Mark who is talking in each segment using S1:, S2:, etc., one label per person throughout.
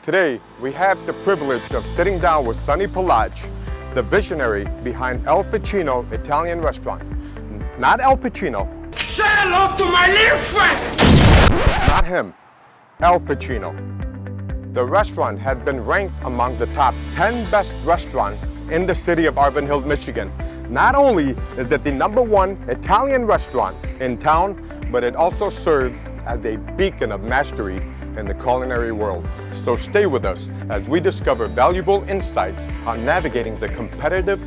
S1: Today, we have the privilege of sitting down with Sonny Palaj, the visionary behind Alfoccino Italian restaurant. Not Al Pacino.
S2: Say hello to my little friend!
S1: Not him, Alfoccino. The restaurant has been ranked among the top 10 best restaurants in the city of Auburn Hills, Michigan. Not only is it the #1 Italian restaurant in town, but it also serves as a beacon of mastery in the culinary world. So stay with us as we discover valuable insights on navigating the competitive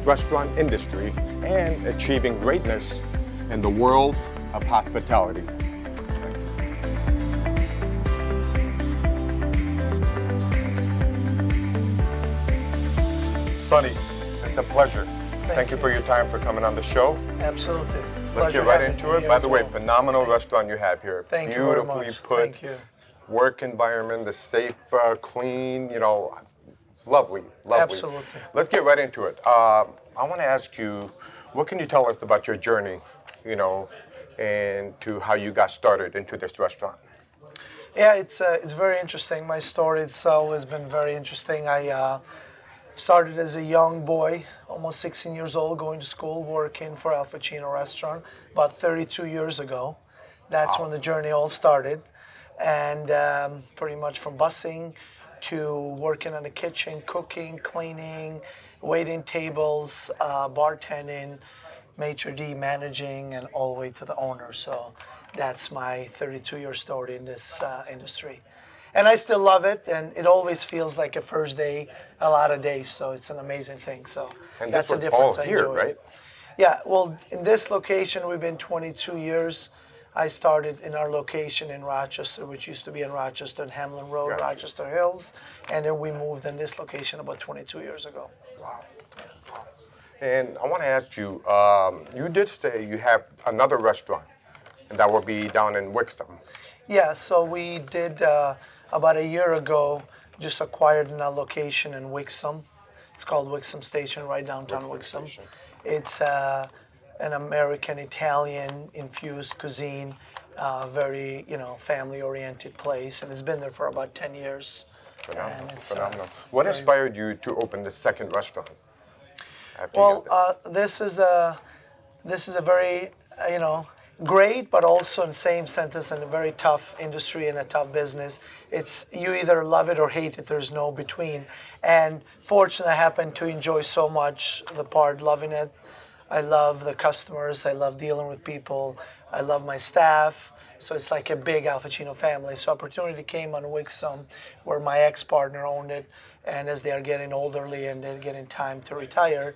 S1: restaurant industry and achieving greatness in the world of hospitality. Sonny, it's a pleasure. Thank you for your time, for coming on the show.
S3: Absolutely.
S1: Let's get right into it. By the way, phenomenal restaurant you have here.
S3: Thank you very
S1: Beautifully
S3: much.
S1: put.
S3: Thank you.
S1: Work environment, the safe, clean, lovely.
S3: Absolutely.
S1: Let's get right into it. I want to ask you, what can you tell us about your journey, and to how you got started into this restaurant?
S3: Yeah, it's very interesting. My story itself has been very interesting. I started as a young boy, almost 16 years old, going to school, working for Alfoccino restaurant about 32 years ago. That's when the journey all started. And pretty much from busing to working in the kitchen, cooking, cleaning, waiting tables, bartending, maitre d' managing, and all the way to the owner. So that's my 32-year story in this industry. And I still love it, and it always feels like a first day, a lot of days, so it's an amazing thing. So
S1: and
S3: that's a
S1: all
S3: difference I
S1: here,
S3: enjoy.
S1: right?
S3: Yeah, well, in this location, we've been 22 years. I started in our location in Rochester, which used to be in Rochester and Hamlin Road,
S1: Gotcha.
S3: Rochester Hills, and then we moved in this location about 22 years ago.
S1: Wow. And I want to ask you, you did say you have another restaurant, and that will be down in Wixom.
S3: Yeah, so we did, about a year ago, just acquired a location in Wixom. It's called Wixom Station, right downtown Wixom. It's an American Italian infused cuisine, very family-oriented place, and it's been there for about 10 years.
S1: Phenomenal. What inspired you to open the second restaurant?
S3: Well, this is a very great, but also in the same sentence, in a very tough industry and a tough business. It's you either love it or hate it. There's no between. And fortunately, I happen to enjoy so much the part loving it. I love the customers. I love dealing with people. I love my staff. So it's like a big Alfoccino family. So opportunity came on Wixom, where my ex-partner owned it. And as they are getting elderly and they're getting time to retire,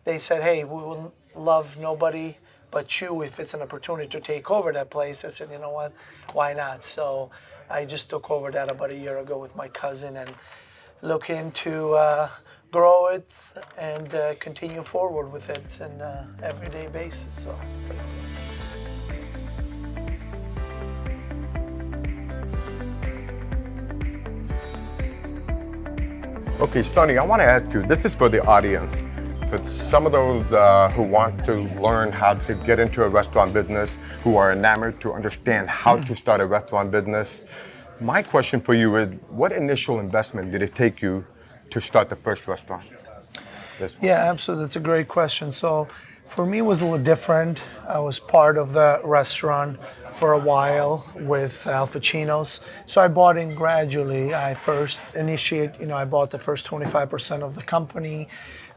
S3: they said, hey, we will love nobody but you if it's an opportunity to take over that place. I said, you know what, why not? So I just took over that about a year ago with my cousin and looking to grow it and continue forward with it on an everyday basis. So.
S1: Okay, Sonny, I want to ask you, this is for the audience. For some of those who want to learn how to get into a restaurant business, who are enamored to understand how to start a restaurant business, my question for you is, what initial investment did it take you to start the first restaurant?
S3: Yeah, absolutely. That's a great question. So for me, it was a little different. I was part of the restaurant for a while with Alfoccino's. So I bought in gradually. I first I bought the first 25% of the company,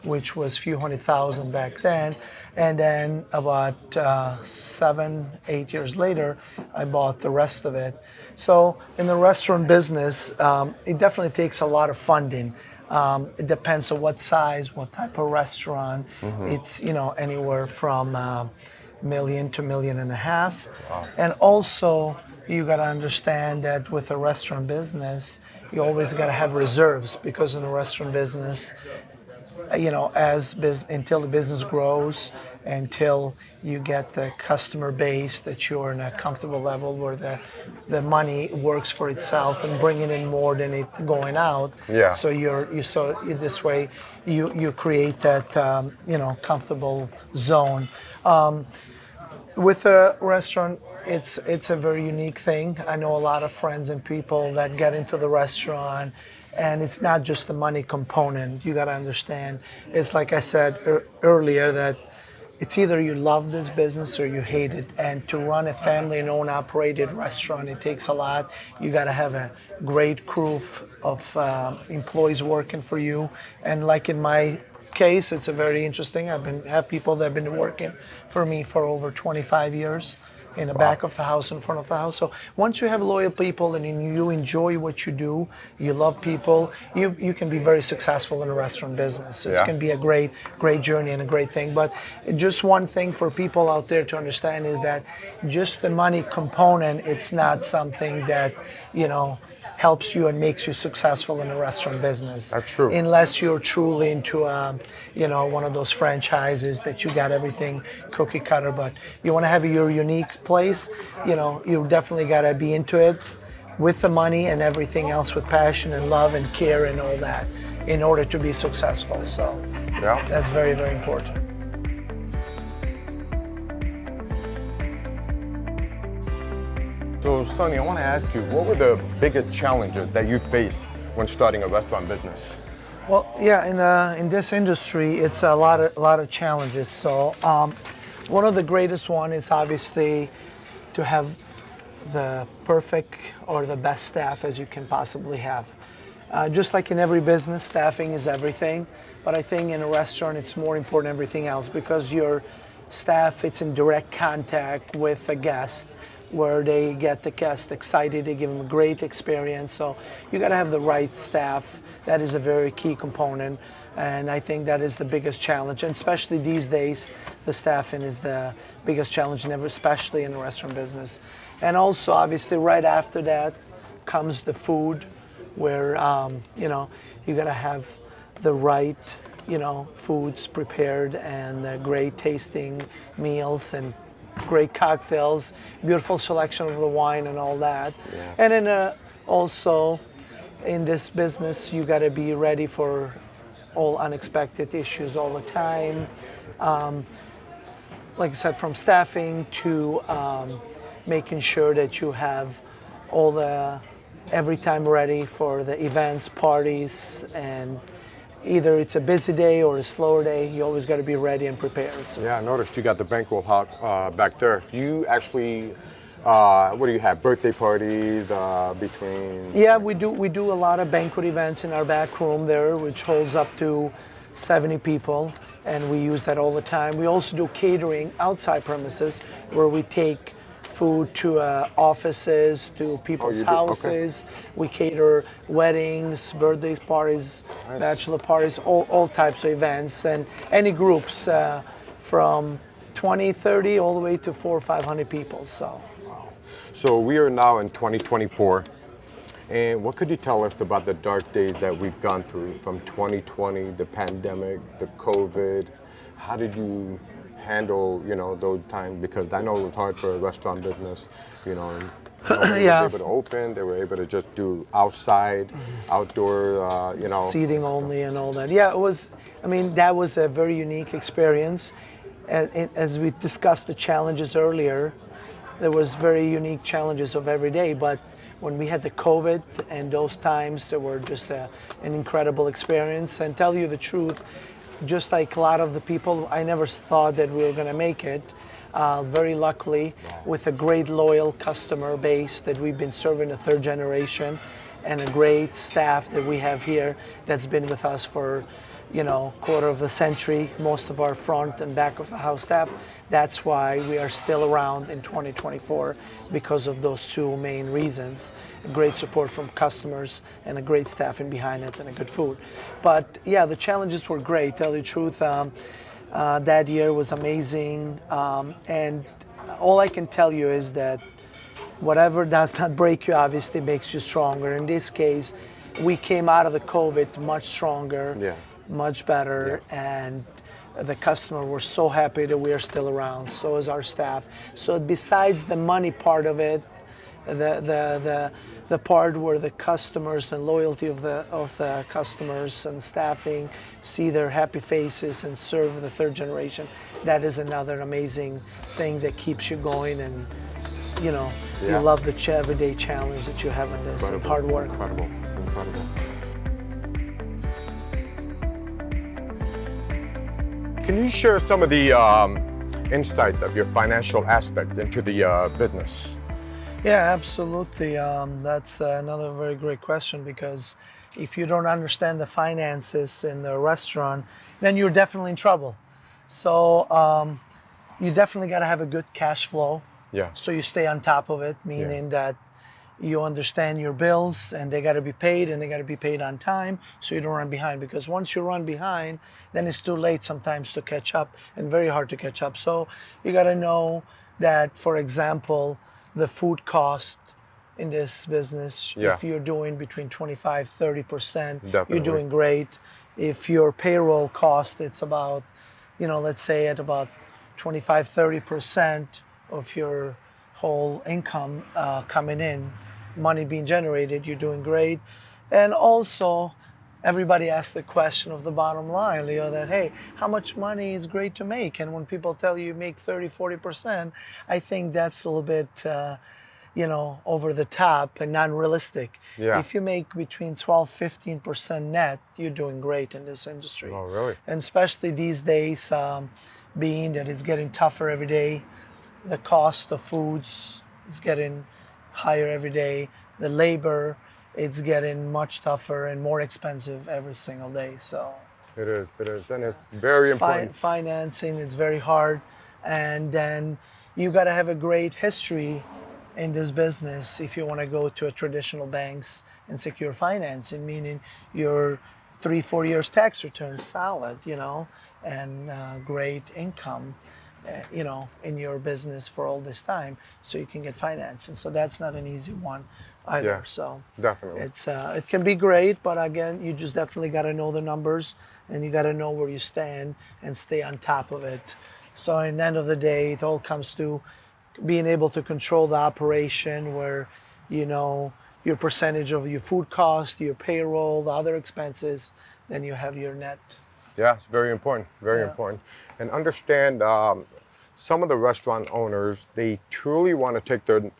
S3: which was a few $100,000 back then. And then about 7-8 years later, I bought the rest of it. So in the restaurant business, it definitely takes a lot of funding. It depends on what size, what type of restaurant. Mm-hmm. It's anywhere from $1 million to $1.5 million. Wow. And also you got to understand that with a restaurant business, you always got to have reserves, because in the restaurant business, until the business grows, until you get the customer base that you're in a comfortable level where the money works for itself and bringing in more than it going out.
S1: Yeah.
S3: So this way you create that comfortable zone. With a restaurant, it's a very unique thing. I know a lot of friends and people that get into the restaurant, and it's not just the money component. You got to understand. It's like I said earlier that it's either you love this business or you hate it. And to run a family and owned operated restaurant, it takes a lot. You got to have a great crew of employees working for you. And like in my case, it's a very interesting. Have people that have been working for me for over 25 years in the back of the house, in front of the house. So once you have loyal people and you enjoy what you do, you love people, you can be very successful in the restaurant business. It can be a great journey and a great thing. But just one thing for people out there to understand is that just the money component, it's not something that, helps you and makes you successful in the restaurant business.
S1: That's true.
S3: Unless you're truly into, one of those franchises that you got everything cookie cutter. But you want to have your unique place, you definitely got to be into it with the money and everything else with passion and love and care and all that in order to be successful. So that's very, very important.
S1: So, Sonny, I want to ask you, what were the biggest challenges that you faced when starting a restaurant business?
S3: Well, in this industry, it's a lot of challenges. So, one of the greatest one is obviously to have the perfect or the best staff as you can possibly have. Just like in every business, staffing is everything. But I think in a restaurant, it's more important than everything else because your staff, it's in direct contact with a guest, where they get the guest excited, they give them a great experience. So you got to have the right staff. That is a very key component, and I think that is the biggest challenge. And especially these days, the staffing is the biggest challenge, especially in the restaurant business. And also, obviously, right after that comes the food, where you got to have the right foods prepared and great tasting meals and great cocktails, beautiful selection of the wine and all that. And then also in this business, you got to be ready for all unexpected issues all the time. Like I said, from staffing to making sure that you have every time ready for the events, parties, and either it's a busy day or a slower day, you always got to be ready and prepared. So.
S1: Yeah, I noticed you got the banquet hall back there. You actually, what do you have, birthday parties between?
S3: Yeah, we do a lot of banquet events in our back room there, which holds up to 70 people, and we use that all the time. We also do catering outside premises, where we take food to offices, to people's houses. Okay. We cater weddings, birthday parties, bachelor parties, all types of events, and any groups from 20, 30, all the way to 400 or 500 people. So.
S1: Wow. So we are now in 2024, and what could you tell us about the dark days that we've gone through from 2020, the pandemic, the COVID? How did you handle, those times? Because I know it was hard for a restaurant business, they were able to open, they were able to just do outside, outdoor,
S3: seating only and all that. Yeah, that was a very unique experience. As we discussed the challenges earlier, there was very unique challenges of every day, but when we had the COVID and those times, they were just an incredible experience. And tell you the truth, just like a lot of the people, I never thought that we were going to make it. Very luckily, with a great loyal customer base that we've been serving the third generation, and a great staff that we have here that's been with us for, quarter of a century, most of our front and back of the house staff. That's why we are still around in 2024, because of those two main reasons. Great support from customers and a great staffing behind it and a good food. But yeah, the challenges were great, tell you the truth. That year was amazing. And all I can tell you is that whatever does not break you obviously makes you stronger. In this case, we came out of the COVID much stronger, much better, and the customer were so happy that we are still around. So is our staff. So besides the money part of it, the part where the customers and loyalty of the customers and staffing see their happy faces and serve the third generation, that is another amazing thing that keeps you going and you know,
S1: Yeah.
S3: you love the everyday challenge that you have in this and hard work.
S1: Incredible. Can you share some of the insight of your financial aspect into the business?
S3: Yeah, absolutely. That's another very great question, because if you don't understand the finances in the restaurant, then you're definitely in trouble. So you definitely got to have a good cash flow.
S1: Yeah.
S3: So you stay on top of it, meaning that you understand your bills and they got to be paid, and they got to be paid on time, so you don't run behind. Because once you run behind, then it's too late sometimes to catch up, and very hard to catch up. So you got to know that, for example, the food cost in this business,
S1: Yeah.
S3: if you're doing between 25-30%,
S1: Definitely.
S3: you're doing great. If your payroll cost, it's about, let's say at about 25-30% of your whole income coming in, money being generated, you're doing great. And also, everybody asks the question of the bottom line, Leo, that, hey, how much money is great to make? And when people tell you make 30-40%, I think that's a little bit, over the top and non-realistic.
S1: Yeah.
S3: If you make between 12-15% net, you're doing great in this industry.
S1: Oh, really?
S3: And especially these days, being that it's getting tougher every day, the cost of foods is getting higher every day. The labor, it's getting much tougher and more expensive every single day. So
S1: It is, and it's very important.
S3: financing is very hard, and then you got to have a great history in this business if you want to go to a traditional banks and secure financing, meaning your 3-4 years tax return solid, and great income, in your business for all this time, so you can get financing. So that's not an easy one either.
S1: Yeah,
S3: So
S1: definitely.
S3: it's it can be great, but again, you just definitely got to know the numbers, and you got to know where you stand and stay on top of it. So in the end of the day, it all comes to being able to control the operation, where your percentage of your food cost, your payroll, the other expenses, then you have your net.
S1: Yeah, it's very important, very important. And understand, some of the restaurant owners, they truly want to take their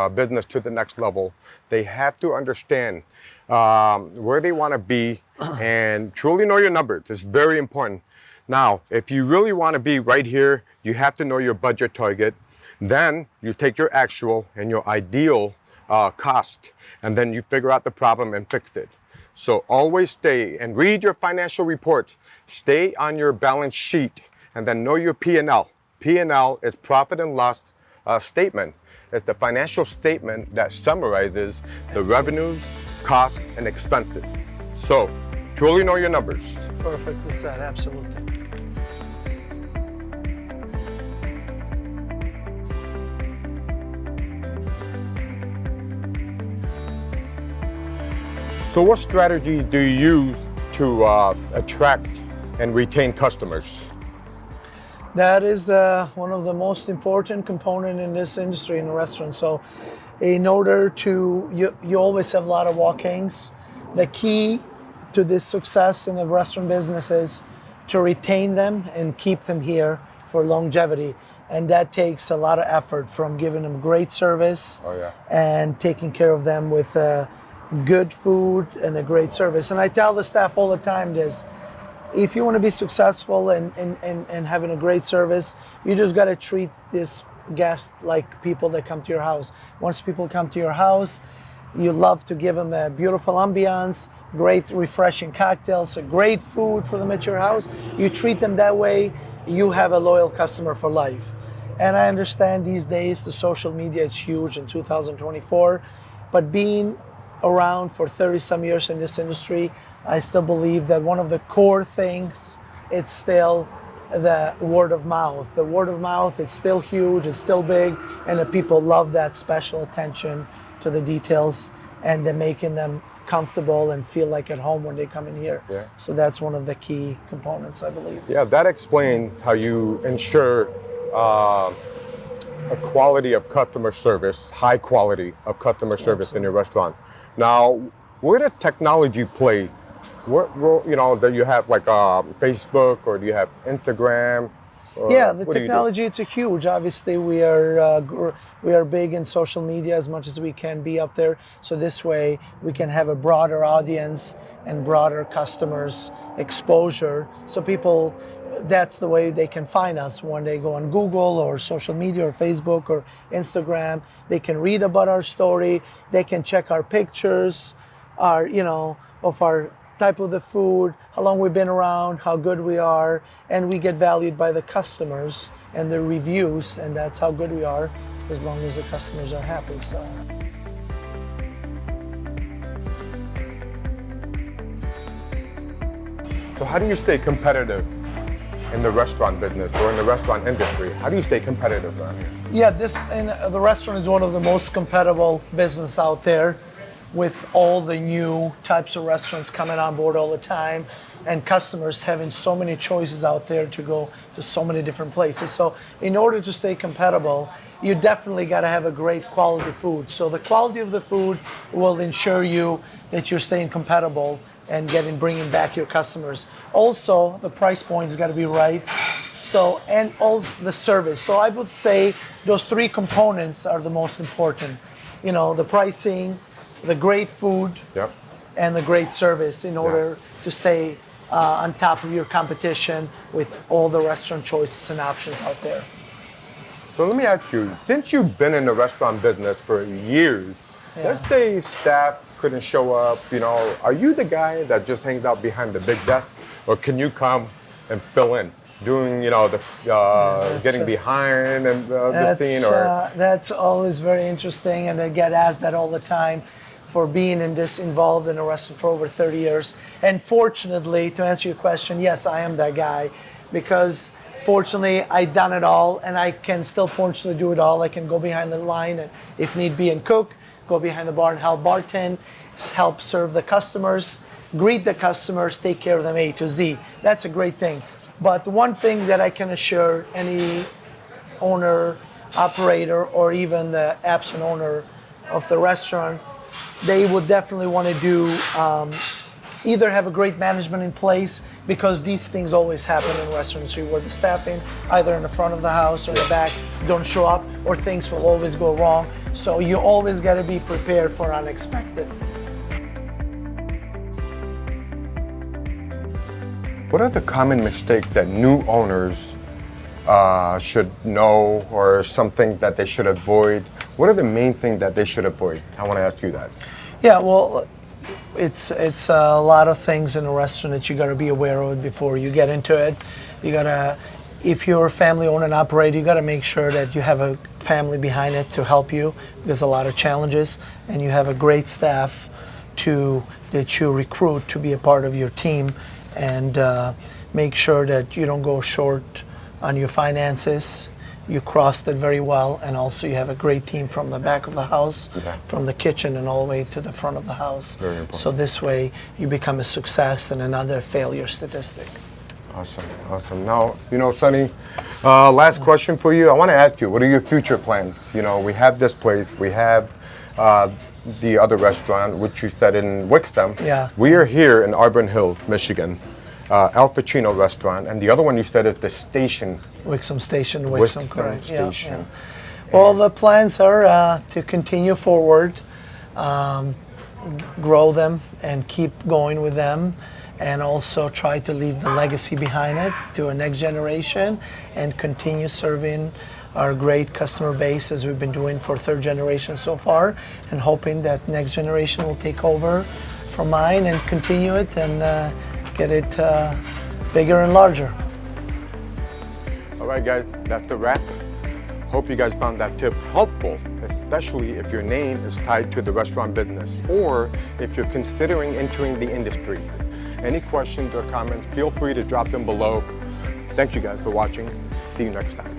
S1: business to the next level. They have to understand where they want to be and truly know your numbers. It's very important. Now, if you really want to be right here, you have to know your budget target. Then you take your actual and your ideal cost, and then you figure out the problem and fix it. So always stay and read your financial reports. Stay on your balance sheet, and then know your P&L. P&L is profit and loss statement. It's the financial statement that summarizes the revenues, costs, and expenses. So truly know your numbers.
S3: Perfectly said, absolutely.
S1: So what strategies do you use to attract and retain customers?
S3: That is one of the most important component in this industry in the restaurant. So in order to, you always have a lot of walk-ins. The key to this success in the restaurant business is to retain them and keep them here for longevity. And that takes a lot of effort, from giving them great service and taking care of them with good food and a great service. And I tell the staff all the time this: if you want to be successful and having a great service, you just got to treat this guest like people that come to your house. Once people come to your house, you love to give them a beautiful ambiance, great refreshing cocktails, a great food for them at your house. You treat them that way, you have a loyal customer for life. And I understand these days the social media is huge in 2024, but being around for 30 some years in this industry, I still believe that one of the core things, it's still the word of mouth. The word of mouth, it's still huge, it's still big, and the people love that special attention to the details, and they're making them comfortable and feel like at home when they come in here.
S1: Yeah.
S3: So that's one of the key components, I believe.
S1: Yeah, that explains how you ensure a quality of customer service, high quality of customer service in your restaurant. Now, where does technology play? What role, do you have like Facebook, or do you have Instagram? Or
S3: Yeah, the
S1: what do you do?
S3: technology, it's a huge. Obviously, we are big in social media as much as we can be up there. So this way, we can have a broader audience and broader customers exposure. So people, that's the way they can find us when they go on Google or social media or Facebook or Instagram. They can read about our story. They can check our pictures, our of our type of the food, how long we've been around, how good we are, and we get valued by the customers and the reviews, and that's how good we are as long as the customers are happy. So
S1: how do you stay competitive in the restaurant business or in the restaurant industry? How do you stay competitive around here?
S3: yeah, the restaurant is one of the most competitive business out there, with all the new types of restaurants coming on board all the time, and customers having so many choices out there to go to so many different places. So in order to stay competitive, you definitely got to have a great quality food. So the quality of the food will ensure you that you're staying competitive and bringing back your customers. Also, the price point has got to be right. So, and also the service. So I would say those three components are the most important. The pricing, the great food,
S1: Yep.
S3: and the great service in order to stay on top of your competition with all the restaurant choices and options out there.
S1: So let me ask you, since you've been in the restaurant business for years, let's say staff couldn't show up, are you the guy that just hangs out behind the big desk, or can you come and fill in? Doing, getting behind and the scene, or
S3: that's always very interesting, and I get asked that all the time for being involved in a restaurant for over 30 years. And fortunately, to answer your question, yes, I am that guy, because fortunately I've done it all, and I can still fortunately do it all. I can go behind the line and, if need be, and cook, go behind the bar and help bartend, help serve the customers, greet the customers, take care of them A to Z. That's a great thing. But one thing that I can assure any owner, operator, or even the absent owner of the restaurant, they would definitely want to do either have a great management in place, because these things always happen in restaurants where the staffing, either in the front of the house or in the back, don't show up, or things will always go wrong. So you always got to be prepared for unexpected.
S1: what are the common mistakes that new owners should know, or something that they should avoid? What are the main things that they should avoid? I want to ask you that.
S3: Yeah, well, it's a lot of things in a restaurant that you got to be aware of before you get into it. You got to, if you're a family owned and operator, you got to make sure that you have a family behind it to help you. There's a lot of challenges, and you have a great staff that you recruit to be a part of your team, and make sure that you don't go short on your finances. You crossed it very well, and also you have a great team from the back of the house, from the kitchen and all the way to the front of the house.
S1: Very important.
S3: So this way you become a success and another failure statistic.
S1: Awesome, awesome. Now, Sonny, last question for you. I want to ask you, what are your future plans? We have this place, we have the other restaurant, which you said in Wixom.
S3: Yeah.
S1: We are here in Auburn Hills, Michigan. Alfoccino restaurant, and the other one you said is the station.
S3: Wixom Station,
S1: Wixom
S3: correct.
S1: Station.
S3: Yeah. Well, the plans are to continue forward, grow them and keep going with them, and also try to leave the legacy behind it to a next generation, and continue serving our great customer base as we've been doing for third generation so far, and hoping that next generation will take over from mine and continue it and get it bigger and larger.
S1: All right, guys, that's the wrap. Hope you guys found that tip helpful, especially if your name is tied to the restaurant business, or if you're considering entering the industry. Any questions or comments, feel free to drop them below. Thank you guys for watching. See you next time.